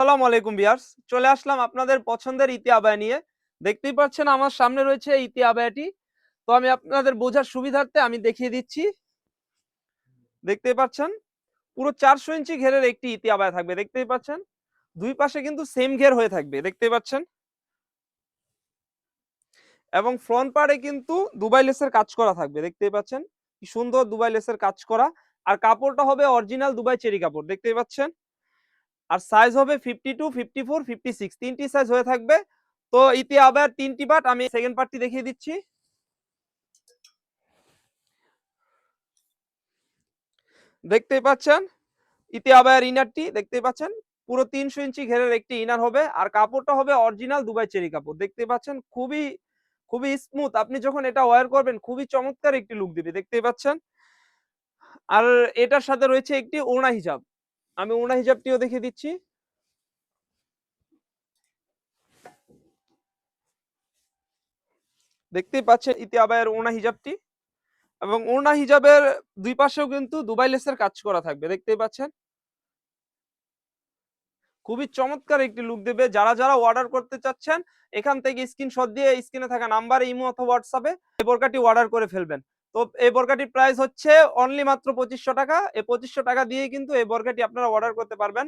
আসসালামু আলাইকুম ভিউয়ার্স, চলে আসলাম আপনাদের পছন্দের ইতি আবায়া নিয়ে। দেখতেই পাচ্ছেন আমার সামনে রয়েছে ইতি আবায়াটি। তো আমি আপনাদের বোঝার সুবিধার্থে আমি দেখিয়ে দিচ্ছি। দেখতেই পাচ্ছেন পুরো 400 ইঞ্চি ঘেরের একটি ইতি আবায়া থাকবে। দেখতেই পাচ্ছেন দুই পাশে কিন্তু সেম ঘের হয়ে থাকবে। দেখতেই পাচ্ছেন এবং ফ্রন্ট পার্টে কিন্তু দুবাই লেসের কাজ করা থাকবে। দেখতেই পাচ্ছেন কি সুন্দর দুবাই লেসের কাজ করা। আর কাপড়টা হবে অরিজিনাল দুবাই চেরি কাপড়। দেখতেই পাচ্ছেন। আর সাইজ হবে 52, 54, 56 তিনটি সাইজ হয়ে থাকবে। তো ইতি আবার তিনটি পার্ট, আমি সেকেন্ড পার্টটি দেখিয়ে দিচ্ছি। দেখতেই পাচ্ছেন ইতি আবায়ের ইনারটি দেখতেই পাচ্ছেন পুরো 300 ইঞ্চি ঘেরের একটি ইনার হবে। আর কাপড়টা হবে অরিজিনাল দুবাই চেরি কাপড়। দেখতেই পাচ্ছেন খুবই খুবই স্মুথ। আপনি যখন এটা ওয়্যার করবেন খুবই চমৎকার একটি লুক দিবে। দেখতেই পাচ্ছেন। আর এটার সাথে রয়েছে একটি ওড়না হিজাব। আমি ওড়না হিজাবটিও দেখিয়ে দিচ্ছি। দেখতেই পাচ্ছেন ইতি আবায়ের ওড়না হিজাবটি এবং ওড়না হিজাবের দুই পাশেও কিন্তু দুবাই লেসের কাজ করা থাকবে। দেখতেই পাচ্ছেন খুবই চমৎকার একটি লুক দেবে। যারা যারা অর্ডার করতে চাচ্ছেন এখান থেকে স্ক্রিনশট দিয়ে স্ক্রিনে থাকা নাম্বারে ইমো অথবা হোয়াটসঅ্যাপে এই বোরকাটি অর্ডার করে ফেলবেন। তো এই বোরকাটির প্রাইস হচ্ছে অনলি মাত্র 2500 টাকা। এই 2500 টাকা দিয়ে কিন্তু এই বোরকাটি আপনারা অর্ডার করতে পারবেন।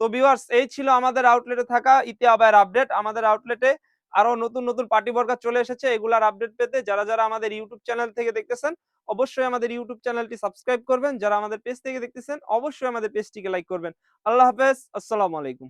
তো ভিউয়ার্স এই ছিল আমাদের আউটলেটে থাকা ইতি আবায়ের আপডেট। আমাদের আউটলেটে আরো নতুন নতুন পার্টি বোরকা চলে এসেছে। এগুলার আপডেট পেতে যারা যারা আমাদের ইউটিউব চ্যানেল থেকে দেখতেছেন অবশ্যই আমাদের ইউটিউব চ্যানেলটি সাবস্ক্রাইব করবেন। যারা আমাদের পেজ থেকে দেখতেছেন অবশ্যই আমাদের পেজটিকে লাইক করবেন। আল্লাহ হাফেজ, আসসালামু আলাইকুম।